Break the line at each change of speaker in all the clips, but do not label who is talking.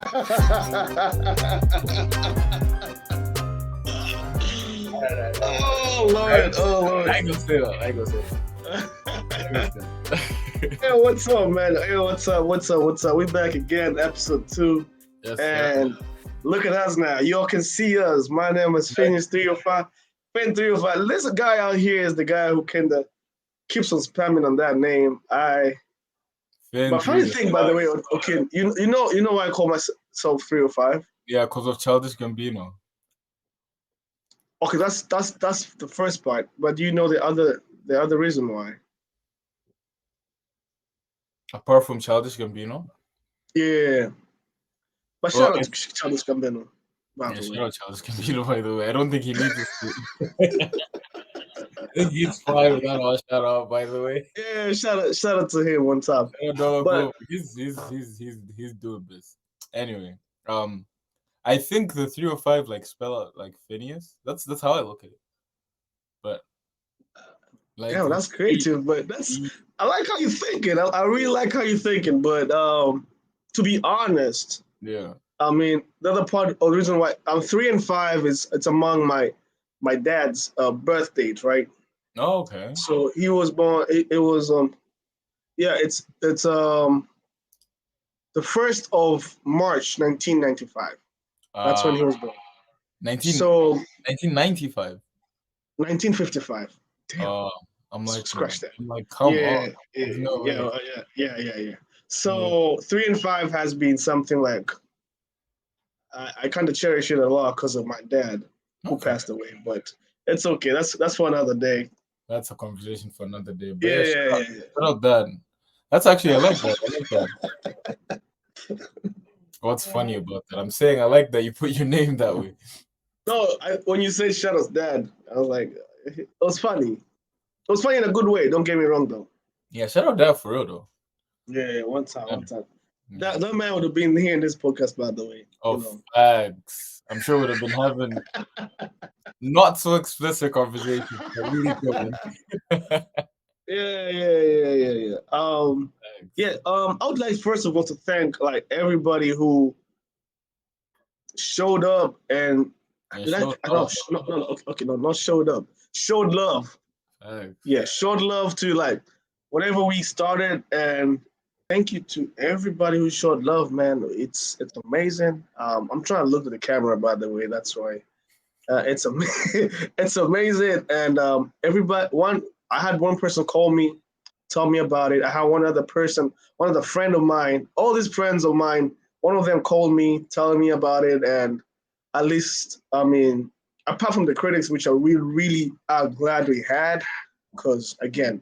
Oh Lord, oh Lord.
I ain't gonna say that.
Hey, what's up, man? Hey, what's up? We back again, episode 2.
Yes,
And look at us now. Y'all can see us. My name is Phin 305. Phin 305. This guy out here is the guy who kinda keeps on spamming on that name. My funny thing, by the way, okay, you know why I call myself 305?
Yeah, because of Childish Gambino.
Okay, that's the first part. But do you know the other reason why?
Apart from Childish Gambino?
Yeah. But
Well,
shout out to Childish Gambino.
Yeah, shout out Childish Gambino, by the way. I don't think he needs to. I think he's fine without our shout out, by the way.
Yeah, shout out to him one time. But
he's doing this. Anyway, I think the 305 like spell out like Phineas. That's how I look at it. But like,
yeah, that's creative. But I like how you're thinking. I really like how you're thinking. But to be honest,
yeah.
I mean, the other part of the reason why I'm 3 and 5 is it's among my dad's birth date, right?
Oh, okay.
So he was born. It was yeah, it's the 1st of March, 1995. That's when he was born.
1995.
1955. Damn.
I'm like,
scratch that.
I'm like, come on.
Yeah. So 3 and 5 has been something like I kind of cherish it a lot because of my dad who passed away. But it's okay. That's for another day.
That's a conversation for another day. But
Yeah.
Shout out Dad. That's actually I like that. What's funny about that? I'm saying I like that you put your name that way.
No, when you say shout out Dad, I was like, it was funny. It was funny in a good way. Don't get me wrong, though.
Yeah, shout out Dad for real, though.
Yeah, one time. That man would have been here in this podcast, by the way.
Oh, facts. I'm sure would have been having not so explicit conversations. Really good.
Yeah. I would like first of all to thank like everybody who showed up and not showed up. Showed love. Yeah, showed love to like whatever we started, and thank you to everybody who showed love, man. It's amazing. I'm trying to look at the camera, by the way. That's why. It's amazing. It's amazing, and everybody. I had one person call me, tell me about it. I had one other friend of mine. All these friends of mine. One of them called me, telling me about it, and at least, I mean, apart from the critics, which we really are glad we had, because again,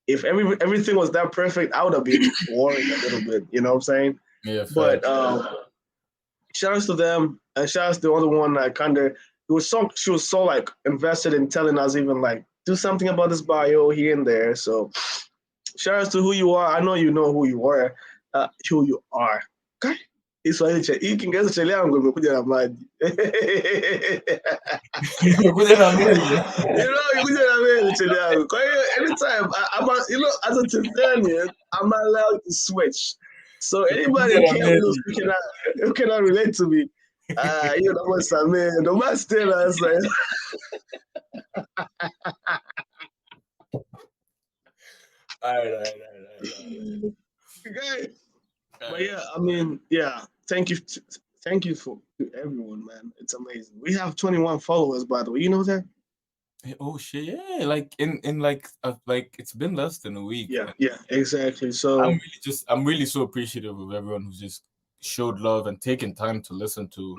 if everything was that perfect, I would have been worried a little bit. You know what I'm saying?
Yeah.
But shout outs to them, and shout outs to the other one that she was so like invested in telling us even like do something about this bio here and there. So shout outs to who you are. I know who you are. Who you are. Okay. Hii Kiingereza cha yangu imekuja na maji. Imekuja na maji cha yangu. Kwa hiyo anytime as a Tanzanian, I'm allowed to switch. So anybody who cannot relate to me, nawasamehe. Ndio basi tena sasa. All right. Okay. But yeah, I mean, yeah. Thank you to everyone, man. It's amazing. We have 21 followers, by the way. You know that?
Oh shit! Yeah, like in like it's been less than a week.
Yeah, exactly. So
I'm really so appreciative of everyone who just showed love and taken time to listen to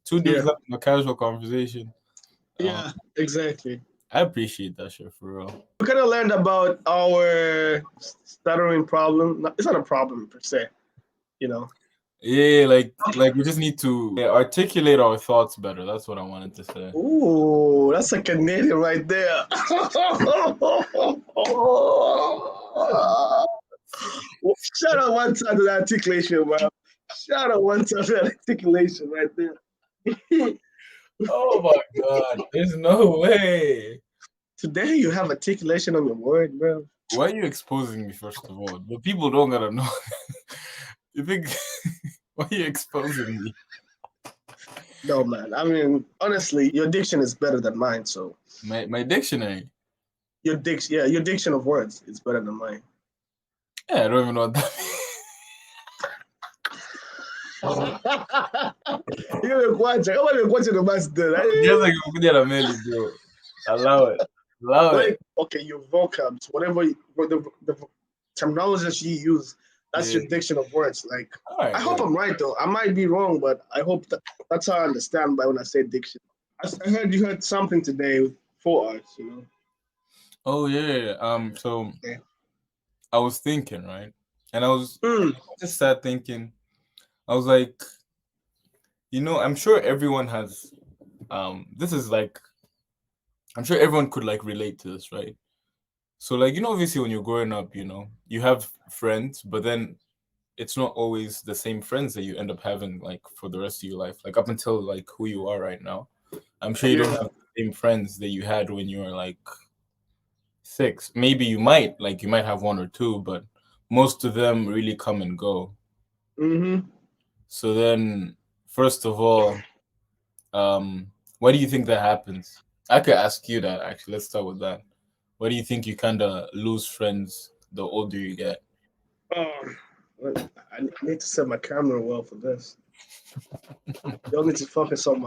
2 dudes having a casual conversation.
Yeah, exactly.
I appreciate that shit for real.
We kind of learned about our stuttering problem. It's not a problem per se, you know.
Yeah, like we just need to articulate our thoughts better. That's what I wanted to say.
Ooh, that's a Canadian right there. Shout out one time to that articulation, bro. Shout out one time to that articulation right there.
Oh my God, there's no way.
Today you have articulation on your word, bro.
Why are you exposing me, first of all? The people don't gotta know. You think Why are you exposing me?
No, man. I mean, honestly, your diction is better than mine. So
my dictionary.
Your diction of words is better than mine.
Yeah, I don't even know what that means.
You're watching. I want to watch the match done.
Just like you put a melody, bro. Allow it.
Okay, your vocabs, whatever the terminology that you use, that's your diction of words. Like,
right,
I hope I'm right though. I might be wrong, but I hope that's how I understand by when I say diction. I heard you heard something today for us, you know.
Oh yeah. So I was thinking, right, and I was just sat thinking. I was like, I'm sure everyone has. This is like, I'm sure everyone could like relate to this, right? So like, obviously when you're growing up, you have friends, but then it's not always the same friends that you end up having like for the rest of your life, like up until like who you are right now. I'm sure you don't have the same friends that you had when you were like 6. Maybe you might have one or two, but most of them really come and go. So then, first of all, why do you think that happens? I could ask you that actually. Let's start with that. Why do you think you kind of lose friends the older you get?
I need to set my camera well for this. Y'all need to focus on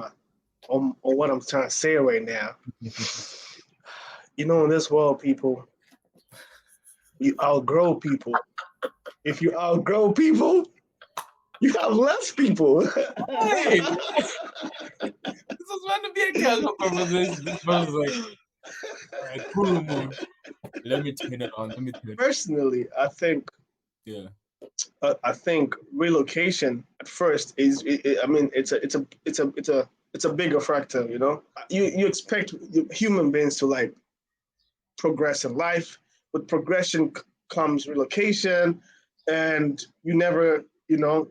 what I'm trying to say right now. In this world, people, you outgrow people. If you outgrow people, you have less people.
Hey, this was meant to be a casual conversation. This was like, all right, cool mood. Let me turn it on.
Personally, I think.
Yeah.
I think relocation at first is. I mean, it's a bigger factor. You expect human beings to like progress in life. With progression comes relocation, and you never,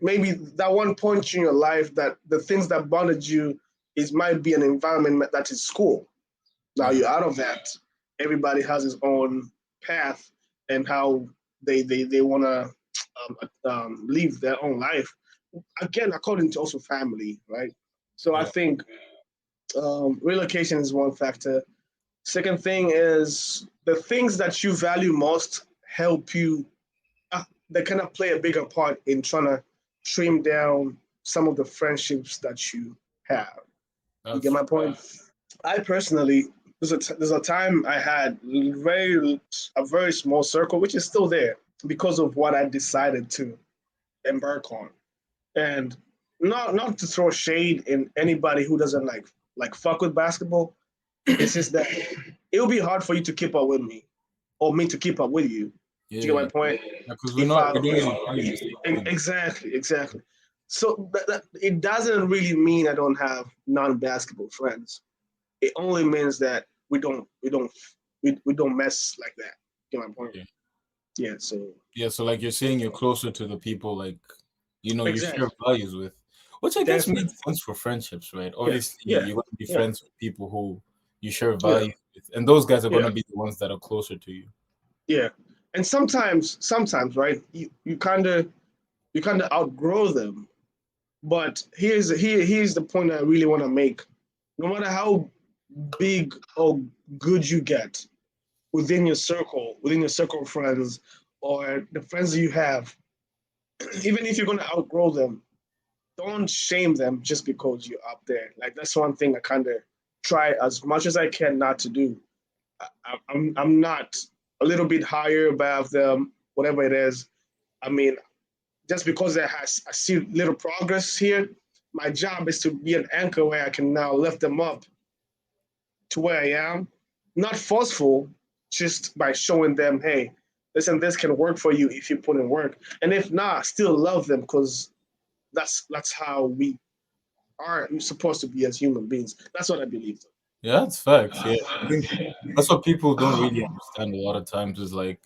maybe that one point in your life that the things that bothered you might be an environment that is school. Now you're out of that. Everybody has his own path and how they want to live their own life. Again, according to also family, right? So I think relocation is one factor. Second thing is the things that you value most help you. They kind of play a bigger part in trying to trim down some of the friendships that you have. You get my point? I personally, there's a time I had a very small circle, which is still there because of what I decided to embark on, and not to throw shade in anybody who doesn't like fuck with basketball. It's just that it'll be hard for you to keep up with me, or me to keep up with you. Do you get my point?
Because we're doing
exactly. So that it doesn't really mean I don't have non-basketball friends. It only means that we don't mess like that. Get my point? Yeah.
So like you're saying, you're closer to the people like you share values with, which I guess makes sense for friendships, right? Obviously, you're going to be friends with people who you share values with, and those guys are going to be the ones that are closer to you.
Yeah, and sometimes, right? You kind of outgrow them, but here's the point I really want to make. No matter how big or good you get within your circle of friends, or the friends that you have, even if you're going to outgrow them, don't shame them just because you're up there. Like, that's one thing I kind of try as much as I can not to do. I'm not a little bit higher above them, whatever it is. I mean, just because I see little progress here, my job is to be an anchor where I can now lift them up to where I am. Not forceful, just by showing them, hey, listen, this can work for you if you put in work. And if not, still love them, because that's how we are supposed to be as human beings. That's what I believe.
Yeah, that's facts. Yeah, I think that's what people don't really understand a lot of times is like,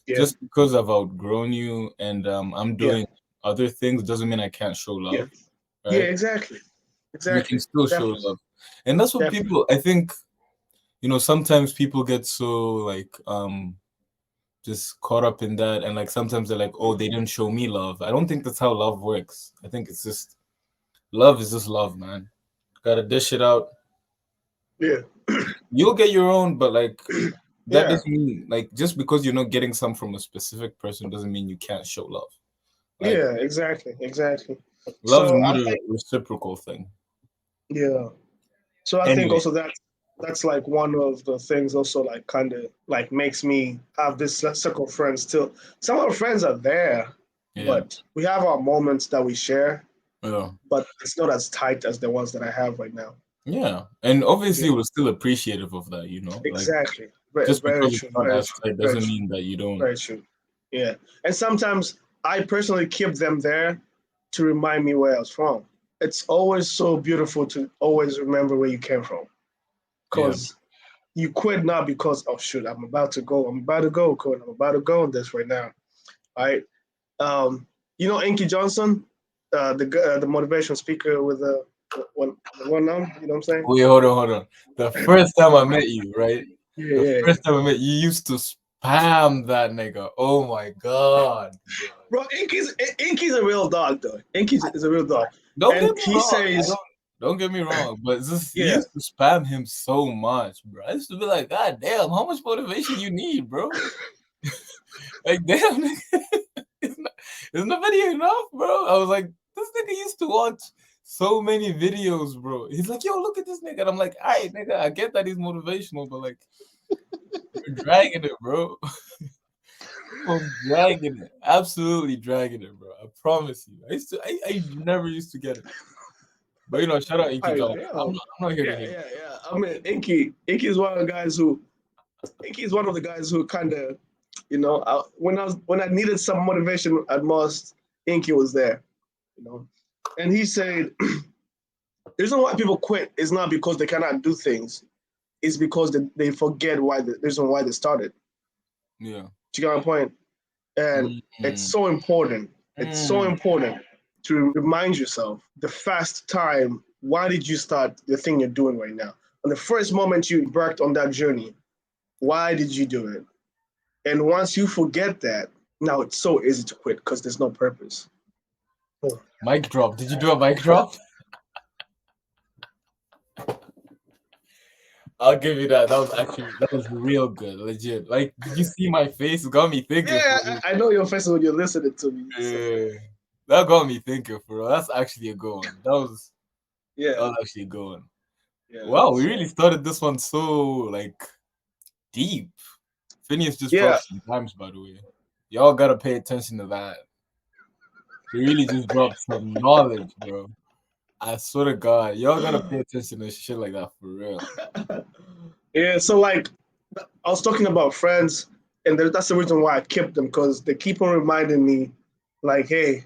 just because I've outgrown you and I'm doing other things doesn't mean I can't show love.
Right? Yeah, exactly.
We can still show love. And that's what people, I think, sometimes people get so like just caught up in that, and like sometimes they're like, oh, they didn't show me love. I don't think that's how love works. I think it's just love is just love, man. Gotta dish it out.
Yeah.
You'll get your own, but like that doesn't mean like just because you're not getting some from a specific person doesn't mean you can't show love.
Like, yeah, exactly.
Love's not a reciprocal thing.
Yeah. So I think also that's like one of the things also like kind of like makes me have this circle of friends still. Some of our friends are there, but we have our moments that we share.
Yeah.
But it's not as tight as the ones that I have right now.
Yeah. And obviously we're still appreciative of that, you know?
Exactly.
Like, just because it's not as tight doesn't mean that you don't.
Very true. Yeah. And sometimes I personally keep them there to remind me where I was from. It's always so beautiful to always remember where you came from. Because you quit not because, oh shoot, I'm about to go, Code. I'm about to go on this right now. All right. You know Inky Johnson, the motivational speaker with the one arm, you know what I'm saying?
Wait, hold on. The first time I met you, right?
The
first time I met you, used to spam that nigga. Oh my god.
Bro, Inky's a real dog though. Inky is a real dog.
Don't get me wrong, but just you used to spam him so much, bro. I used to be like, God damn, how much motivation you need, bro? Like, damn, nigga. Isn't the video enough, bro? I was like, this nigga used to watch so many videos, bro. He's like, yo, look at this nigga. And I'm like, all right, nigga, I get that he's motivational, but like, you're dragging it, bro. I'm dragging it. Absolutely dragging it, bro. I promise you. I never used to get it. But, you know, shout out Inky John. I'm not here to hear.
Yeah. I mean, Inky is one of the guys who kind of, you know, when I needed some motivation at most, Inky was there, you know. And he said, the reason why people quit is not because they cannot do things. It's because they forget the reason why they started.
Yeah.
Do you get my point? And it's so important. It's so important to remind yourself the first time, why did you start the thing you're doing right now? On the first moment you embarked on that journey, why did you do it? And once you forget that, now it's so easy to quit because there's no purpose.
Oh. Mic drop. Did you do a mic drop? I'll give you that. That was real good, legit. Like, did you see my face? It got me thinking.
Yeah, I know your face when you're listening to me.
Yeah, so. That got me thinking, bro. That's actually a good one. That was actually a good one. Yeah, wow, we really started this one so like deep. Phineas just dropped some times, by the way. Y'all gotta pay attention to that. He really just dropped some knowledge, bro. I swear to God, y'all gotta pay attention to shit like that for real.
Yeah, so like I was talking about friends, and that's the reason why I kept them, because they keep on reminding me, like, hey,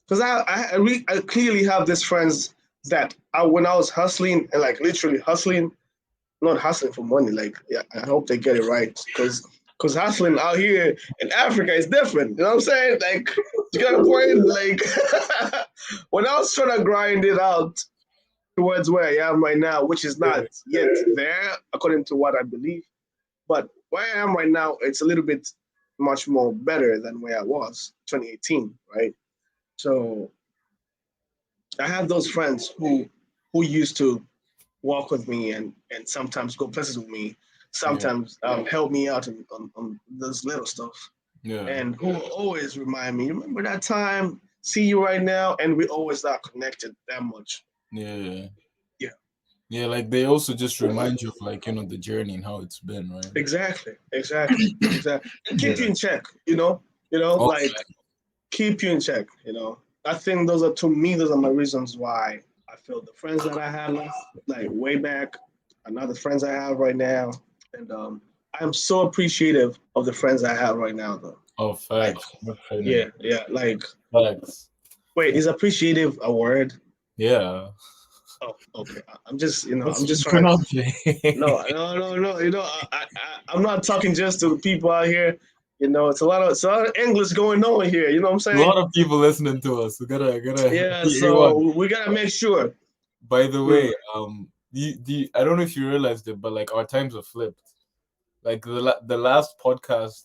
because I clearly have these friends that when I was hustling and like literally hustling, not hustling for money, like I hope they get it right, because hustling out here in Africa is different. You know what I'm saying? Like, you got a point? Like, when I was trying to grind it out towards where I am right now, which is not yet there, according to what I believe, but where I am right now, it's a little bit much more better than where I was 2018, right? So I have those friends who used to walk with me and sometimes go places with me, sometimes help me out on those little stuff. Yeah. And who will always remind me, remember that time, see you right now, and we always are connected that much.
Yeah. Yeah, like they also just remind you of like, you know, the journey and how it's been, right?
Exactly. And keep you in check, you know, like keep you in check, you know. I think those are my reasons why I feel the friends that I had like way back are not the friends I have right now. And I'm so appreciative of the friends I have right now, though.
Oh, facts.
Like, like
facts.
Wait, is appreciative a word?
Yeah.
Oh, okay. I'm just trying to. No. You know, I'm not talking just to the people out here. You know, it's a lot of English going on here. You know what I'm saying?
A lot of people listening to us. We gotta.
Yeah, so we gotta make sure.
By the way, I don't know if you realized it, but like our times are flipped. Like the last podcast,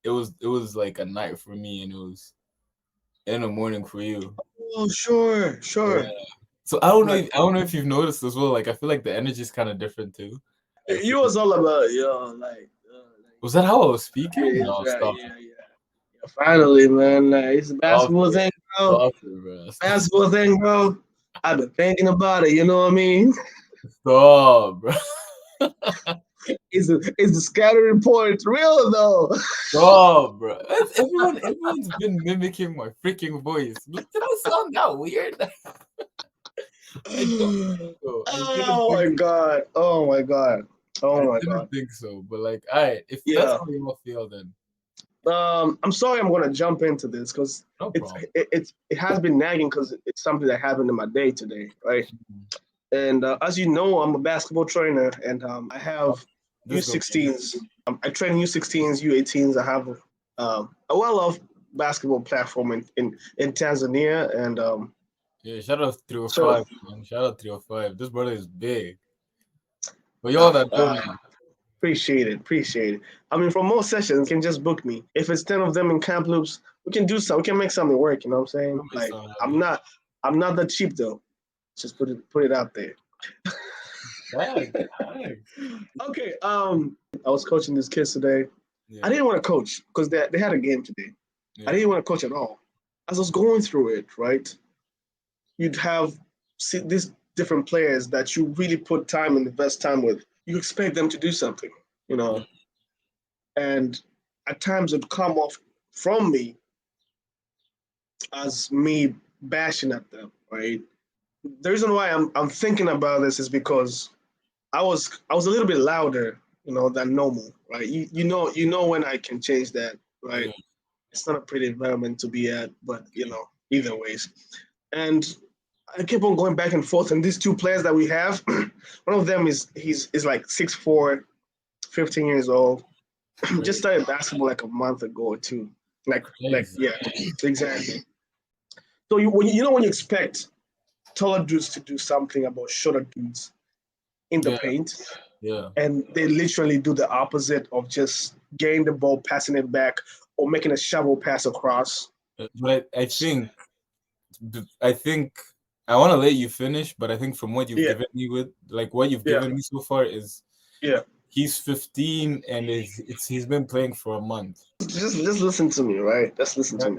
it was like a night for me, and it was in the morning for you.
Oh, sure. Yeah.
So I don't know if you've noticed as well. Like I feel like the energy is kind of different too.
You was all about
was that how I was speaking?
Yeah,
No, stop.
Yeah. Finally, man, it's a basketball thing, bro. Basketball thing, bro. I've been thinking about it. You know what I mean?
Stop, bro.
Is the scattering point real though?
Stop, bro. Everyone's been mimicking my freaking voice. Did I sound that weird? I don't think so.
Oh my god.
I didn't think so. But like, all right, if that's how you all feel, then
I'm sorry I'm gonna jump into this because it has been nagging because it's something that happened in my day today, right? And as you know, I'm a basketball trainer, and I have U16s. I train U16s, U18s. I have a well-off basketball platform in Tanzania, and
yeah, shout out 305, man. Shout out 305. This brother is big. But y'all that don't know.
Appreciate it. I mean, for most sessions, you can just book me. If it's 10 of them in camp loops, we can do something. We can make something work. You know what I'm saying? Like, I'm not that cheap though. Just put it out there. Okay. I was coaching these kids today. Yeah. I didn't want to coach because they had a game today. Yeah. I didn't want to coach at all. As I was going through it, right, you'd have these different players that you really put time and invest time with. You expect them to do something, you know, and at times it'd come off from me as me bashing at them, right? The reason why I'm thinking about this is because I was a little bit louder, you know, than normal, right? You know when I can change that, right? Yeah. It's not a pretty environment to be at, but you know, either ways. And I kept on going back and forth, and these two players that we have, one of them is like 6'4", 15 years old. Just started basketball like a month ago or two. Like yeah, exactly. So when you expect taller dudes to do something about shorter dudes in the paint, and they literally do the opposite of just getting the ball, passing it back, or making a shovel pass across.
But I think I want to let you finish, but I think from what you've given me given me so far is he's 15 and he's been playing for a month.
Just listen to me, right? Just listen to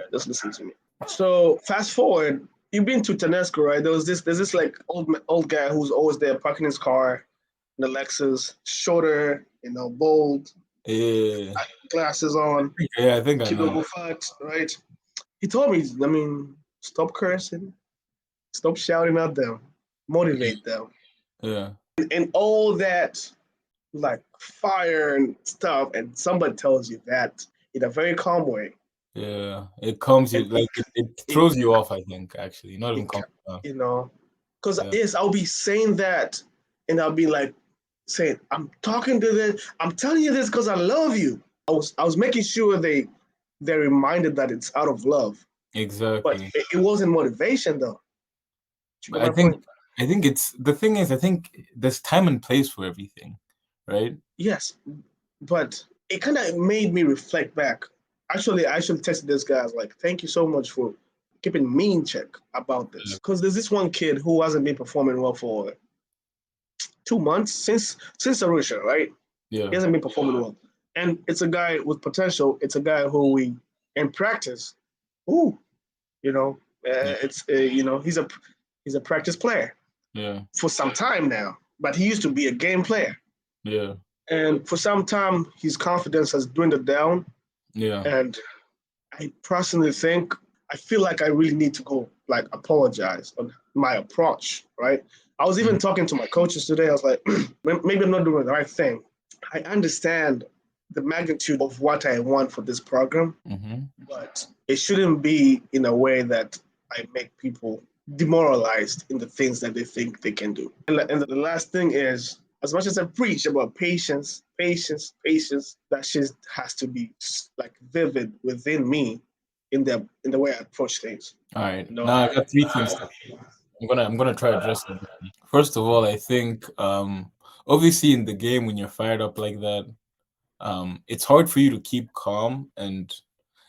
me. So fast forward, you've been to Tanesco, right? There's this like old guy who's always there parking his car, the Lexus, shorter, you know, bold, glasses on.
Yeah, I think I know.
Fox, right? He told me, I mean, stop cursing, stop shouting at them, motivate them.
Yeah.
And all that, like fire and stuff, and somebody tells you that in a very calm way.
Yeah, it calms you, like it throws you off. I think actually, not even calm.
You know, because yes, I'll be saying that, and I'll be like saying, "I'm talking to them. I'm telling you this because I love you." I was making sure they're reminded that it's out of love.
Exactly.
But it wasn't motivation though.
I think it's the thing is I think there's time and place for everything, right?
Yes, but it kind of made me reflect back. Actually, I should text this guy. I was like, thank you so much for keeping me in check about this. Because there's this one kid who hasn't been performing well for 2 months since Arusha, right?
Yeah.
He hasn't been performing well. And it's a guy with potential. It's a guy who we, in practice, you know, it's, you know, he's a practice player.
Yeah.
For some time now. But he used to be a game player.
Yeah.
And for some time, his confidence has dwindled down.
Yeah.
And I personally think, I feel like I really need to go, like, apologize on my approach, right? I was even talking to my coaches today. I was like, maybe I'm not doing the right thing. I understand the magnitude of what I want for this program, but it shouldn't be in a way that I make people demoralized in the things that they think they can do. And the last thing is, as much as I preach about patience, that shit has to be like vivid within me in the way I approach things.
All right. You know? Now I got 3 things. I'm gonna try to address them. First of all, I think obviously in the game when you're fired up like that, it's hard for you to keep calm, and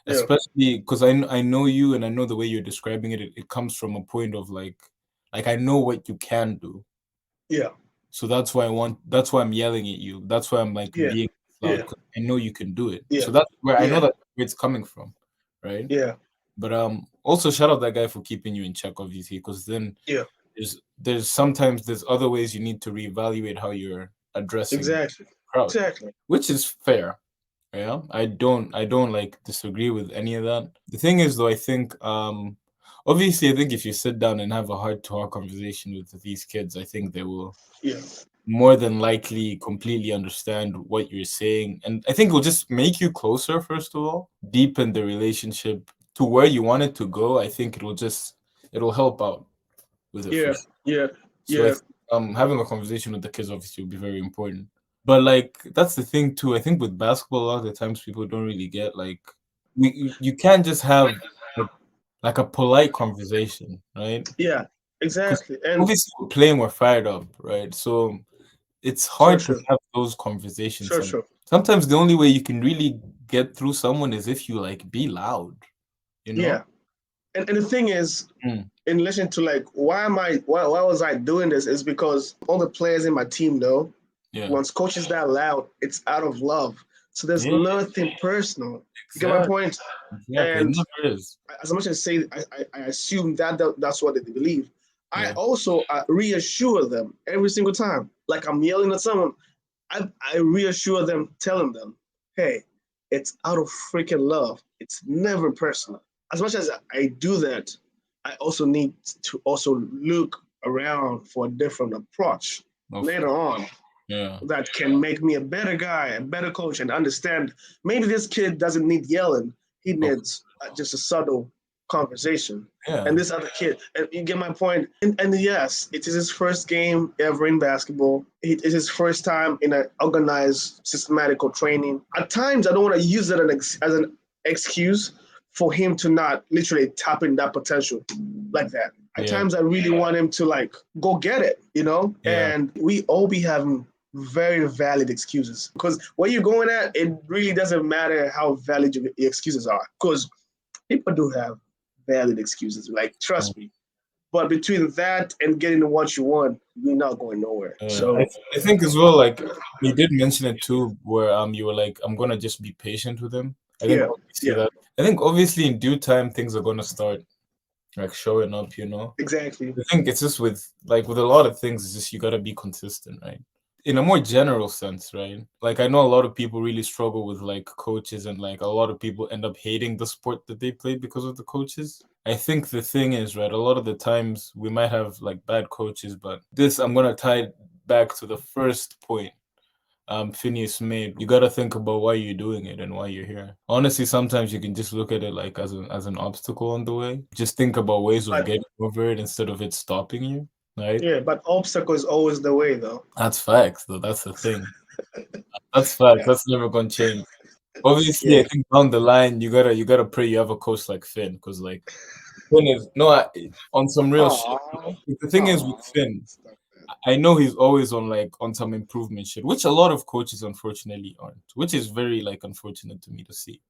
especially because I know you and I know the way you're describing it, it comes from a point of like I know what you can do.
Yeah.
So that's why I'm yelling at you. That's why I'm like being loud, because I know you can do it. So that's where I know that where it's coming from, right?
Yeah.
But also shout out that guy for keeping you in check, obviously, because then there's sometimes there's other ways you need to reevaluate how you're addressing the crowd, which is fair. Yeah, I don't like disagree with any of that. The thing is, though, I think obviously I think if you sit down and have a heart to heart conversation with these kids, I think they will more than likely completely understand what you're saying, and I think it will just make you closer, first of all, deepen the relationship to where you want it to go. I think it'll help out with it. For sure. So I think, having a conversation with the kids obviously will be very important. But like that's the thing too. I think with basketball, a lot of the times people don't really get like you can't just have like a polite conversation, right?
Yeah, exactly. And
obviously, we're playing, we're fired up, right? So it's hard to have those conversations. Sometimes the only way you can really get through someone is if you like be loud, you know?
Yeah. And the thing is, in relation to like why was I doing this is because all the players in my team know once coach is that loud, it's out of love. So there's nothing personal. You get my point? And as much as I assume that's what they believe. I also reassure them every single time. Like I'm yelling at someone, I reassure them, telling them, hey, it's out of freaking love. It's never personal. As much as I do that, I also need to also look around for a different approach later on. That can make me a better guy, a better coach, and understand maybe this kid doesn't need yelling. He needs just a subtle conversation. And this other kid, and you get my point. And yes, it is his first game ever in basketball. It is his first time in an organized, systematical training. At times, I don't want to use it as an excuse for him to not literally tap in that potential like that. At times, I really want him to like go get it, you know. And we all be having very valid excuses, because where you're going at, it really doesn't matter how valid your excuses are, because people do have valid excuses, like trust me. But between that and getting what you want, you're not going nowhere. So
I think as well, like you did mention it too, where you were like, I'm gonna just be patient with him. I think I think obviously in due time things are gonna start like showing up, you know.
Exactly.
I think it's just with a lot of things, it's just you gotta be consistent, right? In a more general sense, right? Like I know a lot of people really struggle with like coaches, and like a lot of people end up hating the sport that they played because of the coaches. I think the thing is, right, a lot of the times we might have like bad coaches, but this, I'm gonna tie it back to the first point Phineas made. You gotta think about why you're doing it and why you're here. Honestly, sometimes you can just look at it like as an obstacle on the way. Just think about ways of getting over it instead of it stopping you. Right?
Yeah, but obstacle is always the way, though.
That's facts, though. That's the thing. That's facts. That's never gonna change. Obviously, I think down the line you gotta pray you have a coach like Finn, because like Finn is on some real shit. The thing is with Finn, I know he's always on some improvement shit, which a lot of coaches unfortunately aren't, which is very like unfortunate to me to see.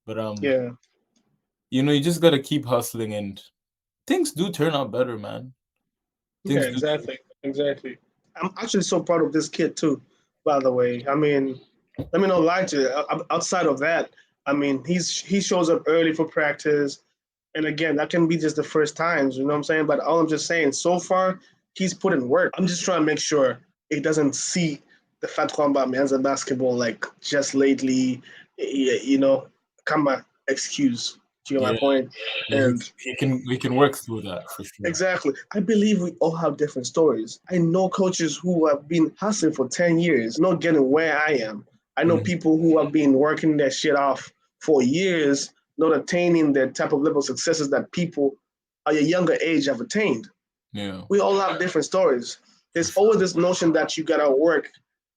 But you know, you just gotta keep hustling, and things do turn out better, man.
Exactly. I'm actually so proud of this kid too, by the way. I mean, let me not lie to you. Outside of that, I mean, he shows up early for practice, and again, that can be just the first times, you know what I'm saying? But all I'm just saying, so far, he's put in work. I'm just trying to make sure he doesn't see the Fat Kwamba Menza basketball like just lately, you know, come my excuse. Do you get my point?
And we can work through that for sure.
Exactly. I believe we all have different stories. I know coaches who have been hustling for 10 years, not getting where I am. I know people who have been working their shit off for years, not attaining the type of level of successes that people at a younger age have attained.
Yeah.
We all have different stories. There's always this notion that you gotta work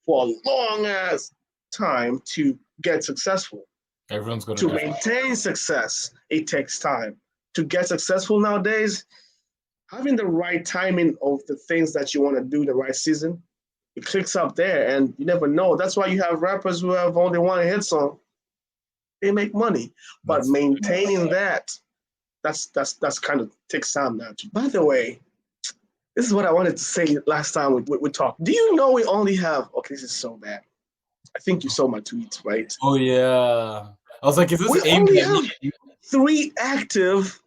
for a long ass time to get successful.
Everyone's gonna
to maintain success, it takes time. To get successful nowadays, having the right timing of the things that you want to do the right season it clicks up there, and you never know. That's why you have rappers who have only one hit song. They make money, but maintaining that's kind of takes time now. By the way, this is what I wanted to say last time we talked. Do you know we only have? Okay, this is so bad. I think you saw my tweets, right?
Oh yeah. I was like, is this
we
aimed
only
at
have
me?
3 active.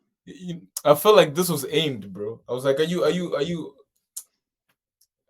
I felt like this was aimed, bro. I was like, are you?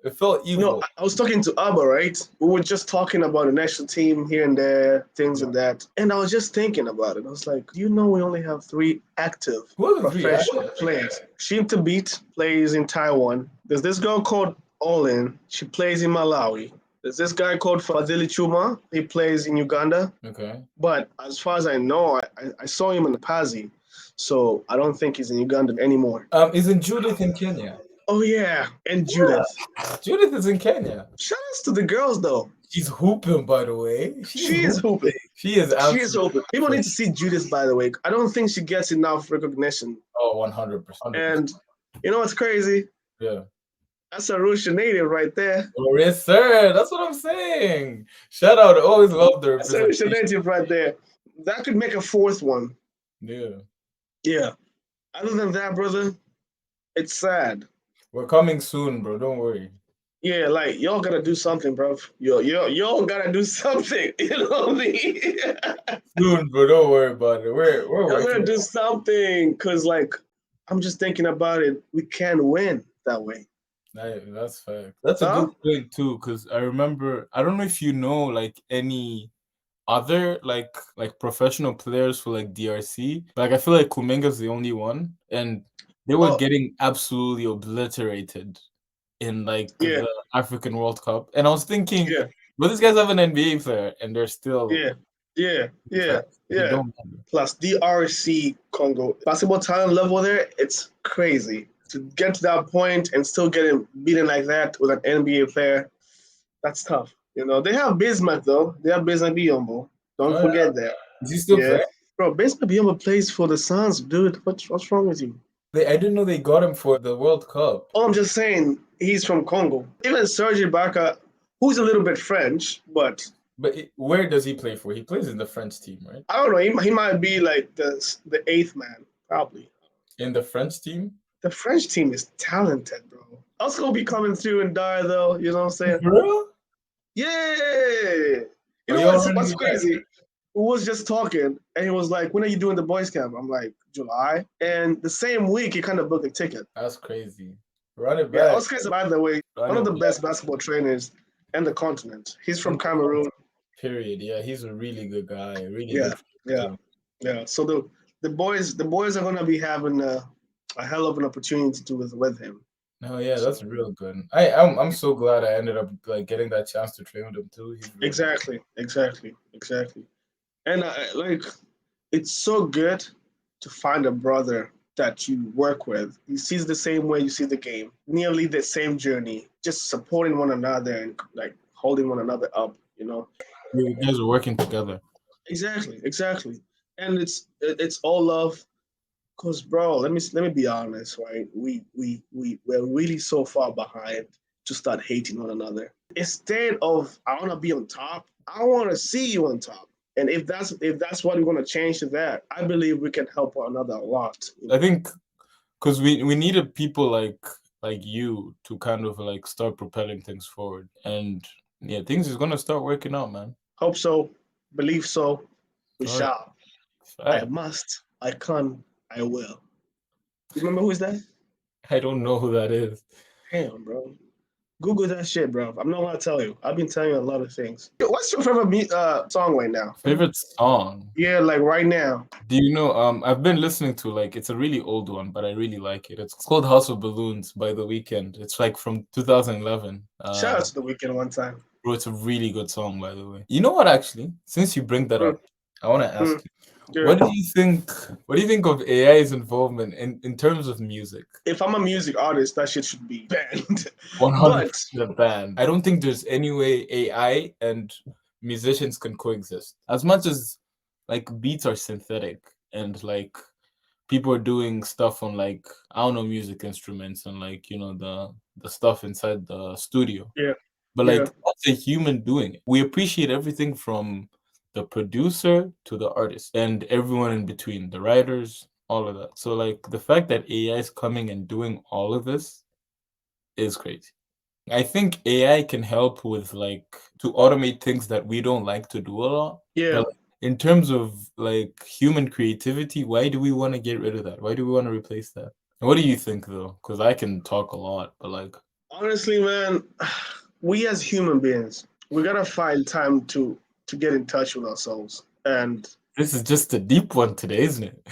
It felt evil.
No, I was talking to Abba, right? We were just talking about the national team here and there, things and that. And I was just thinking about it. I was like, do you know we only have 3 active professional players? Sheem Tabit plays in Taiwan. There's this girl called Olin. She plays in Malawi. There's this guy called Fadili Chuma. He plays in Uganda.
Okay.
But as far as I know, I saw him in Pazi. So I don't think he's in Uganda anymore.
Isn't Judith in Kenya?
Oh yeah, and Judith.
Judith is in Kenya.
Shout outs to the girls though.
She's hooping, by the way.
She is hooping.
She is
hooping. People need to see Judith, by the way. I don't think she gets enough recognition.
Oh, 100%.
And you know what's crazy?
Yeah.
That's a Arusha native right there.
Oh, yes, sir. That's what I'm saying. Shout out. I always love the
representation. That's a Arusha native right there. That could make a 4th one.
Yeah.
Yeah. Other than that, brother, it's sad.
We're coming soon, bro. Don't worry.
Yeah, like y'all gotta do something, bro. Y'all gotta do something. You know what I mean?
Soon, bro. Don't worry about it. We're
y'all gonna do something, cause like I'm just thinking about it. We can win that way.
That's fair. That's a good point too, because I remember. I don't know if you know like any other like professional players for like DRC. Like I feel like Kumenga's the only one, and they were getting absolutely obliterated in like the African World Cup. And I was thinking, but these guys have an NBA player and they're still
Plus DRC Congo basketball talent level there, it's crazy. To get to that point and still getting beaten like that with an NBA player, that's tough. You know, they have Bismack though. They have Bismack Biyombo. Don't forget that.
Is he still playing?
Bro, Bismack Biyombo plays for the Suns, dude. What's wrong with you?
I didn't know they got him for the World Cup.
Oh, I'm just saying he's from Congo. Even Serge Ibaka, who's a little bit French, but
where does he play for? He plays in the French team, right?
I don't know. He might be like the 8th man, probably.
In the French team?
The French team is talented, bro. Oscar will be coming through and die, though. You know what I'm saying?
Bro?
Yeah. You know what's crazy? We was just talking, and he was like, when are you doing the boys camp? I'm like, July. And the same week, he kind of booked a ticket.
That's crazy. Run it back.
Yeah, Oscar's, by the way, one of the best basketball trainers in the continent. He's from Cameroon.
Period. Yeah, he's a really good guy.
Yeah. So the boys are gonna be having a hell of an opportunity to with him.
Oh yeah, that's real good. I'm so glad I ended up like getting that chance to train with him too.
Exactly. And like, it's so good to find a brother that you work with. He sees the same way you see the game, nearly the same journey, just supporting one another and like holding one another up. You know,
you guys are working together.
Exactly. And it's all love. Cause bro, let me be honest, right? We're really so far behind to start hating one another. Instead of I want to be on top, I want to see you on top. And if that's what we're gonna change to that, I believe we can help one another a lot.
I think because we needed people like you to kind of like start propelling things forward, and yeah, things is gonna start working out, man.
Hope so, believe so. We shall. I must. I can. I will. You remember who is that?
I don't know who that is.
Damn, bro. Google that shit, bro. I'm not gonna tell you. I've been telling you a lot of things. What's your favorite song right now?
Favorite song?
Yeah, like right now.
Do you know? I've been listening to like it's a really old one, but I really like it. It's called "House of Balloons" by The Weeknd. It's like from 2011.
Shout out to The Weeknd one time.
Bro, it's a really good song, by the way. You know what? Actually, since you bring that up, I want to ask you. Yeah. What do you think of AI's involvement in terms of music?
If I'm a music artist, that shit should be banned.
100% banned. I don't think there's any way AI and musicians can coexist. As much as like beats are synthetic and like people are doing stuff on like I don't know music instruments and like you know the stuff inside the studio.
Yeah.
But like that's a human doing it. We appreciate everything from the producer to the artist and everyone in between, the writers, all of that. So like the fact that AI is coming and doing all of this is crazy. I think AI can help with like to automate things that we don't like to do a lot.
Yeah.
But in terms of like human creativity, why do we want to get rid of that? Why do we want to replace that? What do you think though? Because I can talk a lot, but like
honestly, man, we as human beings, we gotta find time to get in touch with ourselves. And
this is just a deep one today, isn't it?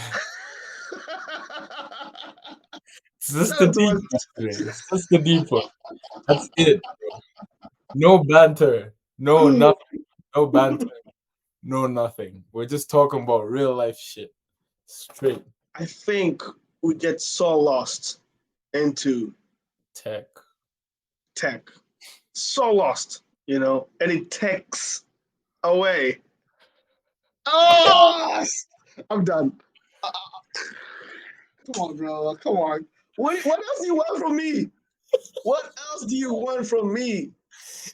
It's just the deep one today. It's just the deep one. That's it. Bro. No banter. No nothing. No banter. No nothing. We're just talking about real life shit. Straight.
I think we get so lost into
tech.
So lost, and it takes away. Oh, I'm done. Come on, bro. Come on. What else do you want from me? What else do you want from me?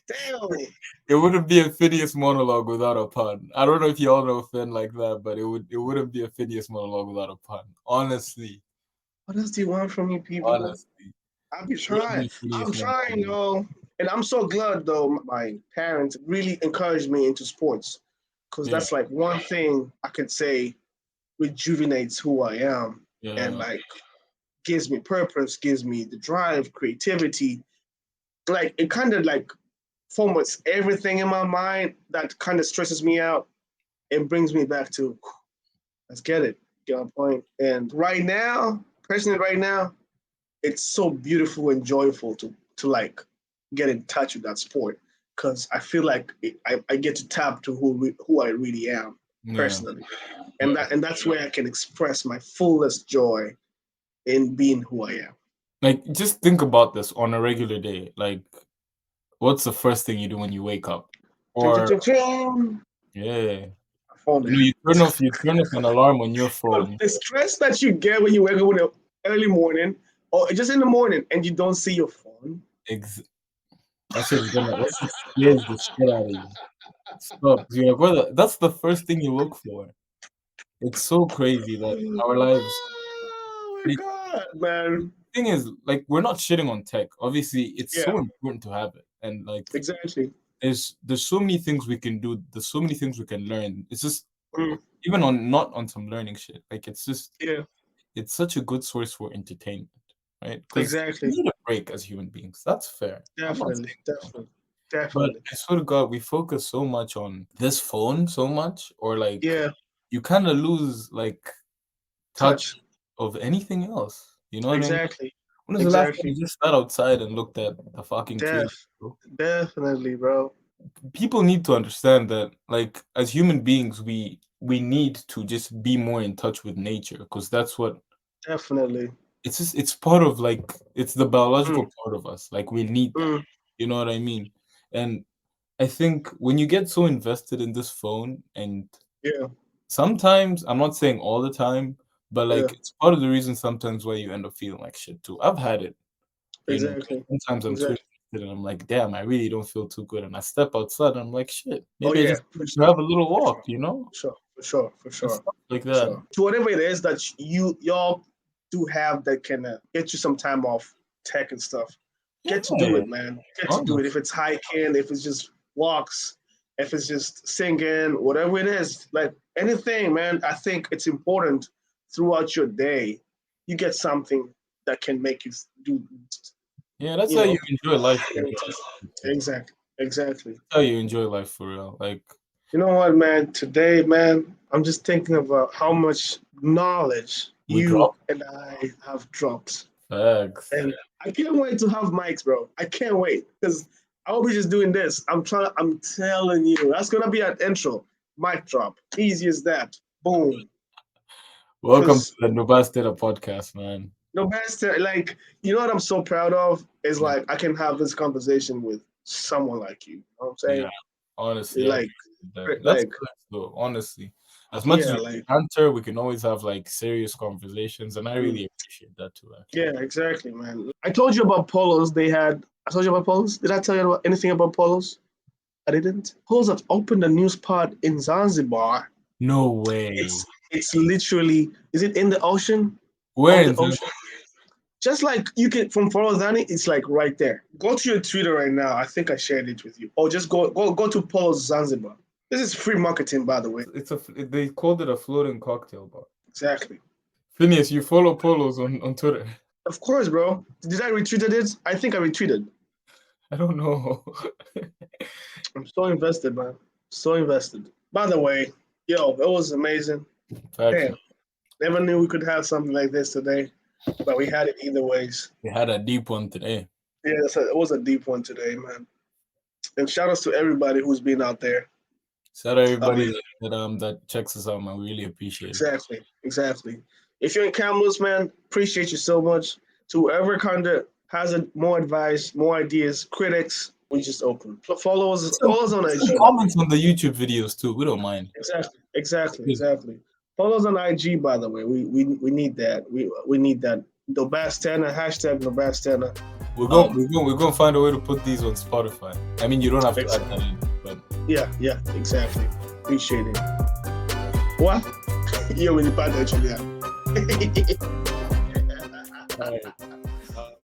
Damn.
It wouldn't be a Phineas monologue without a pun. I don't know if you all know Finn like that, but it wouldn't be a Phineas monologue without a pun. Honestly.
What else do you want from me, people?
Honestly.
I'm trying, yo. And I'm so glad, though, my parents really encouraged me into sports. Because that's like one thing I could say rejuvenates who I am. And like gives me purpose, gives me the drive, creativity. Like it kind of like formats everything in my mind that kind of stresses me out and brings me back to let's get it, get my point. And personally right now, it's so beautiful and joyful to like get in touch with that sport because I feel like I get to tap to who I really am personally, and that's where I can express my fullest joy in being who I am.
Like, just think about this on a regular day. Like, what's the first thing you do when you wake up? Or yeah, you turn off an alarm on your phone.
The stress that you get when you wake up in the early morning or just in the morning and you don't see your phone.
That shit scares the shit out of you. Stop. You're like, brother, that's the first thing you look for. It's so crazy that our lives.
Oh my god, man.
The thing is, like, we're not shitting on tech. Obviously, it's so important to have it, and like,
exactly.
There's so many things we can do. There's so many things we can learn. It's just even not on some learning shit. Like it's just it's such a good source for entertainment, right?
Exactly.
We need a break as human beings. That's fair.
Definitely.
But I swear to God, we focus so much on this phone so much, or like you kind of lose like touch of anything else. You know what I mean? When was the last time you just sat outside and looked at the fucking trees, bro?
Definitely, bro.
People need to understand that, like, as human beings, we need to just be more in touch with nature because that's what.
Definitely.
It's part of like it's the biological part of us. Like we need that. You know what I mean? And I think when you get so invested in this phone, and sometimes I'm not saying all the time, but like it's part of the reason sometimes why you end up feeling like shit too. I've had it. You know, sometimes I'm too invested and I'm like, damn, I really don't feel too good. And I step outside and I'm like, shit, maybe I just have a little walk, you know?
For sure.
Like that.
So whatever it is that y'all do have that can get you some time off tech and stuff, get to do it, man. Get to do it. If it's hiking, if it's just walks, if it's just singing, whatever it is, like anything, man. I think it's important throughout your day. You get something that can make you do.
Yeah, that's how you enjoy life.
Exactly.
That's how you enjoy life for real. Like,
you know what, man? Today, man, I'm just thinking about how much knowledge you and I have dropped.
Facts.
And I can't wait to have mics, bro. I can't wait because I will be just doing this. I'm telling you, that's gonna be an intro. Mic drop. Easy as that. Boom.
Welcome to the Nobastera podcast, man.
Nobastera, like, you know what I'm so proud of is like I can have this conversation with someone like you. You know what I'm saying?
Yeah, honestly,
like
that's good though. Honestly, as much as we banter, we can always have like serious conversations, and I really appreciate that too. Actually.
Yeah, exactly, man. I told you about polos. They had I told you about Polos. Did I tell you about anything about Polos? I didn't. Polos have opened a new spot in Zanzibar.
No way.
It's literally. Is it in the ocean?
Where in the ocean?
Just like you can from Folozani, it's like right there. Go to your Twitter right now. I think I shared it with you. Or just go to Polos Zanzibar. This is free marketing, by the way.
They called it a floating cocktail bar.
Exactly.
Phineas, you follow Polos on Twitter?
Of course, bro. Did I retweeted it? I think I retweeted.
I don't know.
I'm so invested, man. So invested. By the way, yo, it was amazing. Damn. Never knew we could have something like this today, but we had it either ways.
We had a deep one today.
Yeah, it was a deep one today, man. And shout outs to everybody who's been out there.
Shout out everybody that checks us out, man. We really appreciate
it. Exactly. If you're in Kamloops, man, appreciate you so much. To whoever kind of has more advice, more ideas, critics, we just open. Follow us on IG.
Comments on the YouTube videos too. We don't mind.
Exactly. Follow us on IG, by the way. We need that. We need that. Nobastana, hashtag Nobastana.
We're gonna find a way to put these on Spotify. I mean, you don't have to add that in, but
yeah, exactly. Appreciate it. What? Yeah, we need to actually.